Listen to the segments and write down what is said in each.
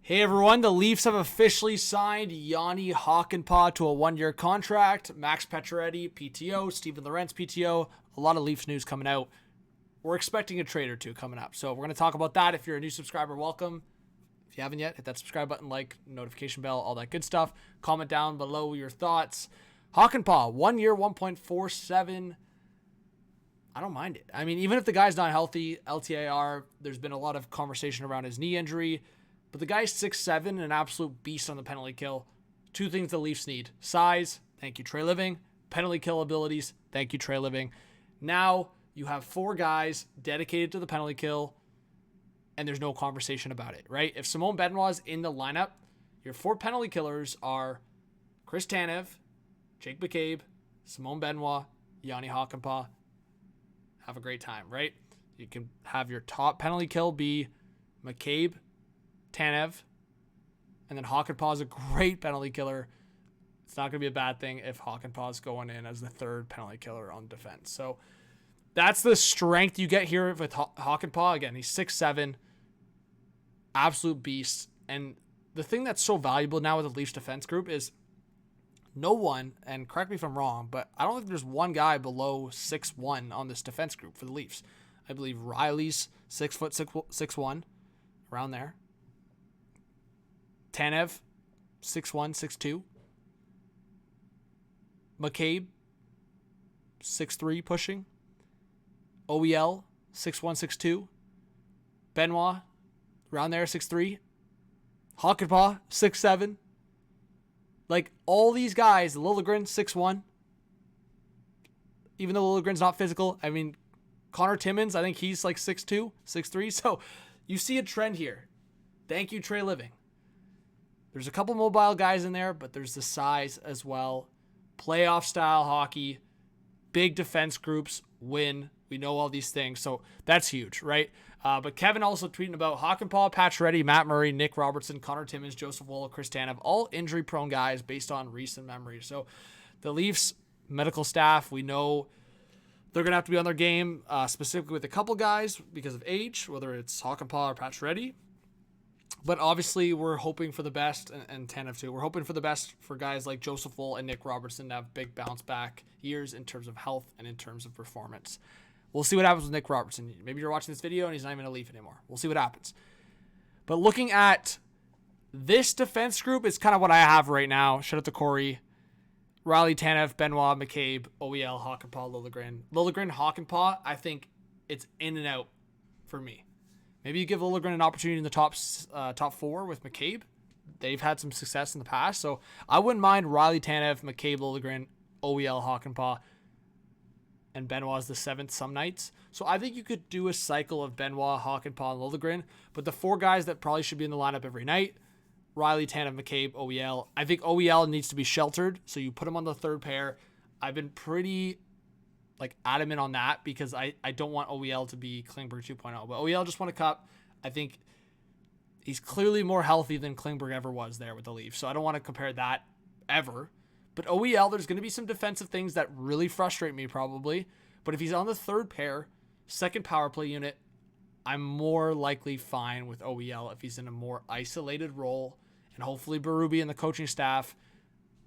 Hey everyone, the Leafs have officially signed JANI Hakanpaa to a one-year contract. Max Pacioretty, PTO, Steven Lorentz, PTO. A lot of Leafs news coming out. We're expecting a trade or two coming up. So we're going to talk about that. If you're a new subscriber, welcome. If you haven't yet, hit that subscribe button, like, notification bell, all that good stuff. Comment down below your thoughts. Hakanpaa, 1 year, 1.47. I don't mind it. I mean, even if the guy's not healthy, LTIR, there's been a lot of conversation around his knee injury. But the guy's 6'7", an absolute beast on the penalty kill. Two things the Leafs need. Size, thank you, Trey Living. Penalty kill abilities, thank you, Trey Living. Now you have four guys dedicated to the penalty kill, and there's no conversation about it, right? If Simon Benoit's in the lineup, your four penalty killers are Chris Tanev, Jake McCabe, Simon Benoit, JANI Hakanpaa. Have a great time, right? You can have your top penalty kill be McCabe, Tanev, and then Hakanpaa is a great penalty killer. It's not going to be a bad thing if Hakanpaa is going in as the third penalty killer on defense. So that's the strength you get here with Hakanpaa. Again, he's 6'7", absolute beast. And the thing that's so valuable now with the Leafs defense group is no one, and correct me if I'm wrong, but I don't think there's one guy below 6'1" on this defense group for the Leafs. I believe Riley's 6'1", around there. Tanev, 6'1", 6'2". McCabe, 6'3", pushing. OEL, 6'1", 6'2". Benoit, around there, 6'3". Hakanpaa, 6'7". Like, all these guys, Liljegren, 6'1". Even though Liljegren's not physical, I mean, Connor Timmins, I think he's like 6'2", 6'3". So, you see a trend here. Thank you, Trey Living. There's a couple mobile guys in there, but there's the size as well. Playoff style hockey, big defense groups win. We know all these things, so that's huge, right? But Kevin also tweeting about Hakanpaa, Pacioretty, Matt Murray, Nick Robertson, Connor Timmins, Joseph Woll, Chris Tanev, all injury-prone guys based on recent memories. So the Leafs medical staff, we know they're going to have to be on their game, specifically with a couple guys because of age, whether it's Hakanpaa or Pacioretty. But obviously, we're hoping for the best, and Tanev too. We're hoping for the best for guys like Joseph Woll and Nick Robertson to have big bounce-back years in terms of health and in terms of performance. We'll see what happens with Nick Robertson. Maybe you're watching this video and he's not even a Leaf anymore. We'll see what happens. But looking at this defense group is kind of what I have right now. Shout out to Corey. Riley, Tanev, Benoit, McCabe, OEL, Hakanpaa, Liljegren. Liljegren, Hakanpaa, I think it's in and out for me. Maybe you give Liljegren an opportunity in the top four with McCabe. They've had some success in the past. So I wouldn't mind Riley, Tanev, McCabe, Liljegren, OEL, Hakanpaa, and Benoit's the seventh some nights. So I think you could do a cycle of Benoit, Hakanpaa, and Liljegren. But the four guys that probably should be in the lineup every night, Riley, Tanev, McCabe, OEL. I think OEL needs to be sheltered, so you put him on the third pair. I've been pretty adamant on that because I don't want OEL to be Klingberg 2.0. But OEL just won a cup. I think he's clearly more healthy than Klingberg ever was there with the Leafs. So I don't want to compare that ever. But OEL, there's going to be some defensive things that really frustrate me probably. But if he's on the third pair, second power play unit, I'm more likely fine with OEL if he's in a more isolated role. And hopefully Berube and the coaching staff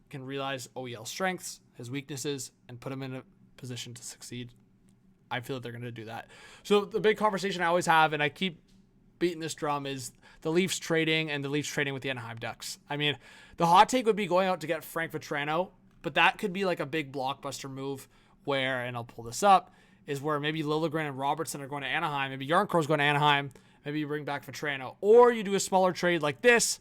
can realize OEL's strengths, his weaknesses, and put him in a position to succeed. I feel that they're going to do that. So the big conversation I always have, and I keep beating this drum, is the Leafs trading and the Leafs trading with the Anaheim Ducks. I mean, the hot take would be going out to get Frank Vatrano, but that could be like a big blockbuster move where, and I'll pull this up, is where maybe Liljegren and Robertson are going to Anaheim. Maybe Jarnkrog's going to Anaheim. Maybe you bring back Vatrano. Or you do a smaller trade like this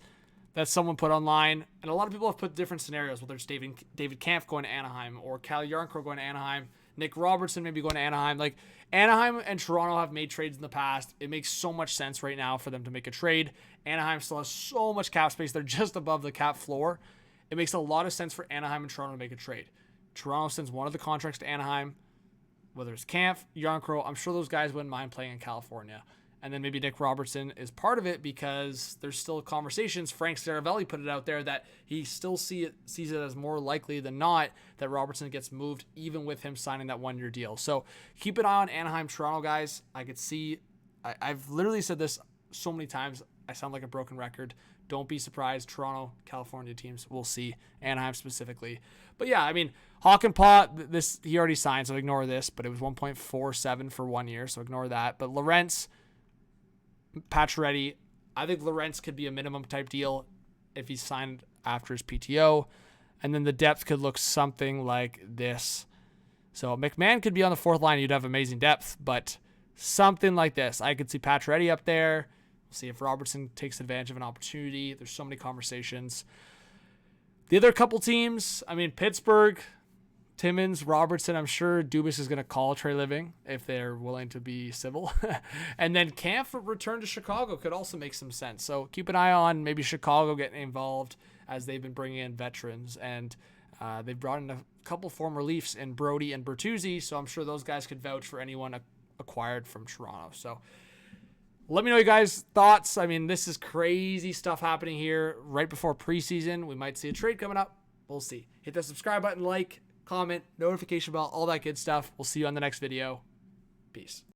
that someone put online. And a lot of people have put different scenarios, whether it's David Kampf going to Anaheim or Cal Jarnkrog going to Anaheim, Nick Robertson maybe going to Anaheim. Like, Anaheim and Toronto have made trades in the past. It makes so much sense right now for them to make a trade. Anaheim still has so much cap space. They're just above the cap floor. It makes a lot of sense for Anaheim and Toronto to make a trade. Toronto sends one of the contracts to Anaheim, whether it's Kampf, Jarnkrog. I'm sure those guys wouldn't mind playing in California. And then maybe Nick Robertson is part of it because there's still conversations. Frank Saravelli put it out there that he still sees it as more likely than not that Robertson gets moved, even with him signing that one-year deal. So keep an eye on Anaheim, Toronto, guys. I could see, I've literally said this so many times. I sound like a broken record. Don't be surprised. Toronto, California teams, we'll see. Anaheim specifically. But yeah, I mean, Hakanpaa, this he already signed, so ignore this, but it was 1.47 for 1 year, so ignore that. But Lorentz, PACIORETTY, I think Lorentz could be a minimum type deal if he's signed after his PTO. And then the depth could look something like this. So McMahon could be on the fourth line. You'd have amazing depth, but something like this. I could see Pacioretty up there. We'll see if Robertson takes advantage of an opportunity. There's so many conversations. The other couple teams, I mean, Pittsburgh, Timmins, Robertson, I'm sure Dubas is going to call Trey Living if they're willing to be civil. And then Kampf return to Chicago could also make some sense. So keep an eye on maybe Chicago getting involved as they've been bringing in veterans. And they've brought in a couple former Leafs in Brody and Bertuzzi, so I'm sure those guys could vouch for anyone acquired from Toronto. So let me know you guys' thoughts. I mean, this is crazy stuff happening here right before preseason. We might see a trade coming up. We'll see. Hit the subscribe button, like, comment, notification bell, all that good stuff. We'll see you on the next video. Peace.